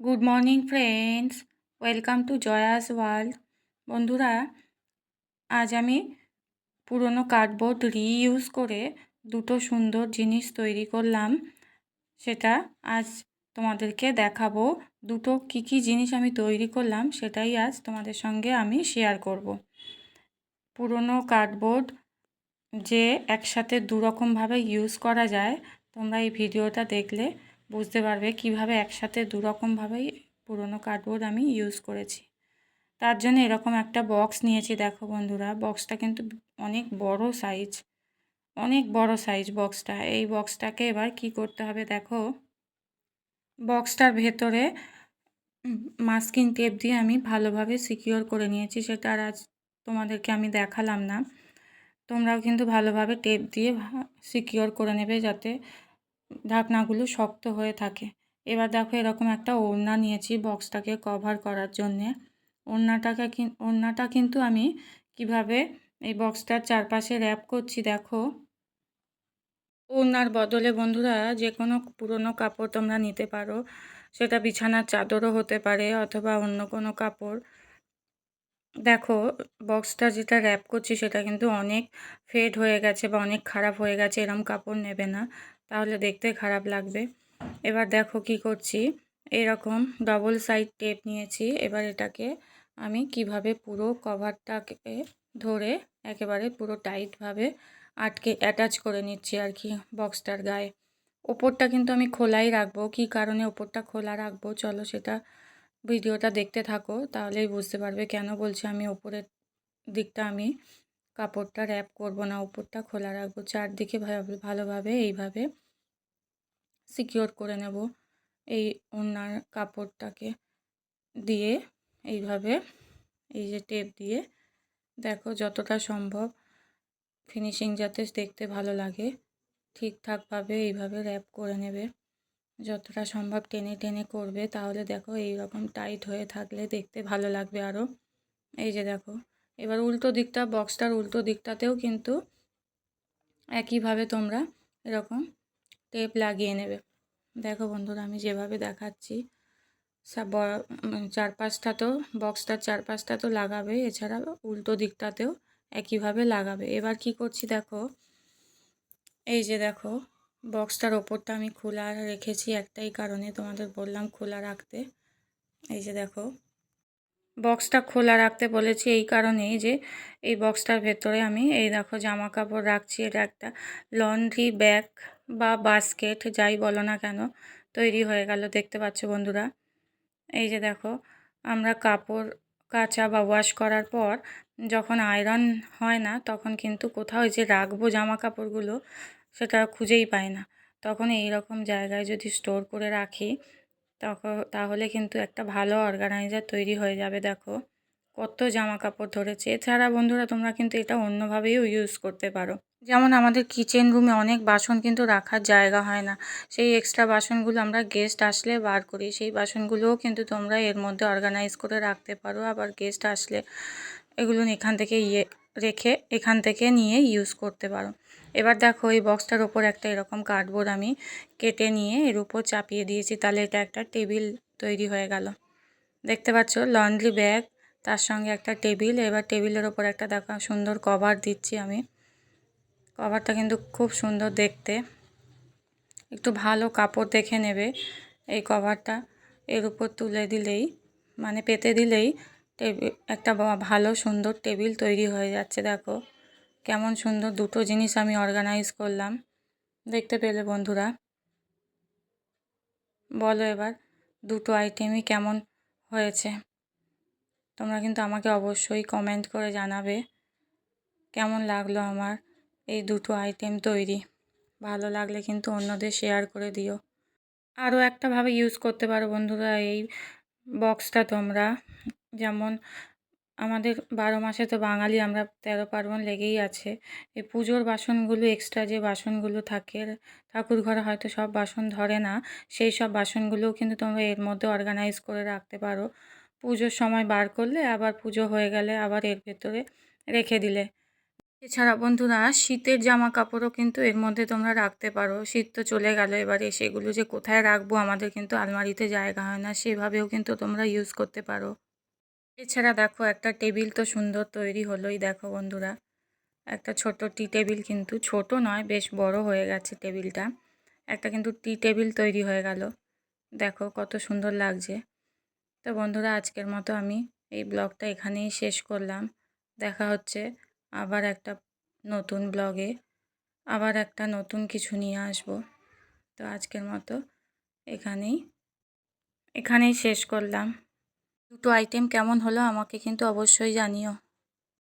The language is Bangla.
Good morning friends, welcome to জয়াস world. বন্ধুরা, আজ আমি পুরনো কার্ডবোর্ড রিইউজ করে দুটো সুন্দর জিনিস তৈরি করলাম। সেটা আজ তোমাদেরকে দেখাবো। দুটো কী জিনিস আমি তৈরি করলাম সেটাই আজ তোমাদের সঙ্গে আমি শেয়ার করব। পুরনো কার্ডবোর্ড যে একসাথে দুরকমভাবে ইউজ করা যায়, তোমরা এই ভিডিওটা দেখলে বুঝতে পারবে কিভাবে একসাথে দুরকমভাবেই পুরনো কার্ডবোর্ড আমি ইউজ করেছি। তার জন্য এরকম একটা বক্স নিয়েছি। দেখো বন্ধুরা, বক্সটা কিন্তু অনেক বড় সাইজ বক্সটা। এই বক্সটাকে এবার কি করতে হবে দেখো, বক্সটার ভেতরে মাস্কিং টেপ দিয়ে আমি ভালোভাবে সিকিওর করে নিয়েছি। সেটা আর আজ তোমাদেরকে আমি দেখালাম না। তোমরাও কিন্তু ভালোভাবে টেপ দিয়ে সিকিওর করে নেবে যাতে ঢাকনাগুলো শক্ত হয়ে থাকে। এবার দেখো, এরকম একটা ওড়না নিয়েছি বক্সটাকে কভার করার জন্যে। ওড়নাটা কিন্তু আমি কিভাবে এই বক্সটার চারপাশে র্যাপ করছি দেখো। ওড়নার বদলে বন্ধুরা যে কোনো পুরনো কাপড় তোমরা নিতে পারো, সেটা বিছানার চাদরও হতে পারে অথবা অন্য কোনো কাপড়। দেখো, বক্সটা যেটা র্যাপ করছি সেটা কিন্তু অনেক ফেড হয়ে গেছে বা অনেক খারাপ হয়ে গেছে। এরম কাপড় নেবে না, তাহলে দেখতে খারাপ লাগবে। এবার দেখো কি করছি, এরকম ডবল সাইড টেপ নিয়েছি। এবার এটাকে আমি কিভাবে পুরো কভারটাকে ধরে একেবারে পুরো টাইটভাবে অ্যাটাচ করে নিচ্ছি আর কি বক্সটার গায়ে। ওপরটা কিন্তু আমি খোলাই রাখবো। কি কারণে ওপরটা খোলা রাখবো চলো সেটা ভিডিওটা দেখতে থাকো, তাহলেই বুঝতে পারবে কেন বলছি আমি ওপরের দিকটা আমি কাপড়টা র্যাপ করব না, ওপরটা খোলা রাখবো। চারদিকে ভালোভাবে এইভাবে সিকিওর করে নেব এই ওড়নার কাপড়টাকে দিয়ে। এইভাবে এই যে টেপ দিয়ে দেখো যতটা সম্ভব ফিনিশিং যাতে দেখতে ভালো লাগে ঠিকঠাকভাবে এইভাবে র্যাপ করে নেবে। যতটা সম্ভব টেনে টেনে করবে, তাহলে দেখো এই রকম টাইট হয়ে থাকলে দেখতে ভালো লাগবে আরও। এই যে দেখো, এবার উল্টো দিকটা, বক্সটার উল্টো দিকটাতেও কিন্তু একইভাবে তোমরা এরকম টেপ লাগিয়ে নেবে। দেখো বন্ধুরা, আমি যেভাবে দেখাচ্ছি চারপাশটাতেও, বক্সটার চারপাশটা তো লাগাবে, এছাড়া উল্টো দিকটাতেও একইভাবে লাগাবে। এবার কি করছি দেখো, এই যে দেখো বক্সটার ওপরটা আমি খোলা রেখেছি একটাই কারণে, তোমাদের বললাম খোলা রাখতে। এই যে দেখো, বক্সটা খোলা রাখতে বলেছি এই কারণেই যে এই বক্সটার ভেতরে আমি এই দেখো জামা কাপড় রাখছি। এটা একটা লন্ড্রি ব্যাগ বা বাস্কেট যাই বলো না কেন তৈরি হয়ে গেল। দেখতে পাচ্ছ বন্ধুরা, এই যে দেখো, আমরা কাপড় কাচা বা ওয়াশ করার পর যখন আয়রন হয় না, তখন কিন্তু কোথাও যে রাখবো জামা কাপড়গুলো সেটা খুঁজেই পাই না। তখন এই রকম জায়গায় যদি স্টোর করে রাখি তাহলে কিন্তু একটা ভালো অর্গানাইজার তৈরি হয়ে যাবে। দেখো কত জামা কাপড় ধরেছে। এছাড়া বন্ধুরা তোমরা কিন্তু এটা অন্যভাবেও ইউজ করতে পারো। যেমন আমাদের কিচেন রুমে অনেক বাসন কিন্তু রাখার জায়গা হয় না, সেই এক্সট্রা বাসনগুলো আমরা গেস্ট আসলে বার করি, সেই বাসনগুলোও কিন্তু তোমরা এর মধ্যে অর্গানাইজ করে রাখতে পারো। আবার গেস্ট আসলে এগুলো এখান থেকে এখান থেকে নিয়ে ইউজ করতে পারো। এবার দেখো, এই বক্সটার ওপর একটা এরকম কার্ডবোর্ড আমি কেটে নিয়ে এর উপর চাপিয়ে দিয়েছি, তাহলে এটা একটা টেবিল তৈরি হয়ে গেল। দেখতে পাচ্ছ, লন্ড্রি ব্যাগ, তার সঙ্গে একটা টেবিল। এবার টেবিলের ওপর একটা দেখো সুন্দর কভার দিচ্ছি আমি। কভারটা কিন্তু খুব সুন্দর দেখতে। একটু ভালো কাপড় দেখে নেবে। এই কভারটা এর উপর তুলে দিলেই, মানে পেতে দিলেই একটা ভালো সুন্দর টেবিল তৈরি হয়ে যাচ্ছে। দেখো কেমন সুন্দর দুটো জিনিস আমি অর্গানাইজ করলাম, দেখতে পেলে বন্ধুরা? বলো এবার দুটো আইটেমই কেমন হয়েছে। তোমরা কিন্তু আমাকে অবশ্যই কমেন্ট করে জানাবে কেমন লাগলো আমার এই দুটো আইটেম তৈরি। ভালো লাগলে কিন্তু অন্যদের শেয়ার করে দিও। আরও একটাভাবে ইউজ করতে পারো বন্ধুরা এই বক্সটা তোমরা। যেমন আমাদের 12 মাসে তো বাঙালি আমরা, 13 পার্বণ লেগেই আছে। এই পুজোর বাসনগুলো, এক্সট্রা যে বাসনগুলো থাকে ঠাকুর ঘরে হয়তো সব বাসন ধরে না, সেই সব বাসনগুলোও কিন্তু তোমরা এর মধ্যে অর্গানাইজ করে রাখতে পারো। পুজোর সময় বার করলে, আবার পুজো হয়ে গেলে আবার এর ভেতরে রেখে দিলে। এছাড়া বন্ধুরা শীতের জামা কাপড়ও কিন্তু এর মধ্যে তোমরা রাখতে পারো। শীত তো চলে গেল, এবারে সেগুলো যে কোথায় রাখবো, আমাদের কিন্তু আলমারিতে জায়গা হয় না, সেভাবেও কিন্তু তোমরা ইউজ করতে পারো। এছাড়া দেখো একটা টেবিল তো সুন্দর তৈরি হলোই। দেখো বন্ধুরা, একটা ছোট টি টেবিল, কিন্তু ছোট নয়, বেশ বড় হয়ে গেছে টেবিলটা। একটা কিন্তু টি টেবিল তৈরি হয়ে গেল। দেখো কত সুন্দর লাগছে। তো বন্ধুরা, আজকের মতো আমি এই ব্লগটা এখানেই শেষ করলাম। দেখা হচ্ছে আবার একটা নতুন ব্লগে, আবার একটা নতুন কিছু নিয়ে আসব। তো আজকের মতো এখানেই শেষ করলাম। দুটো আইটেম কেমন হলো আমাকে কিন্তু অবশ্যই জানিও।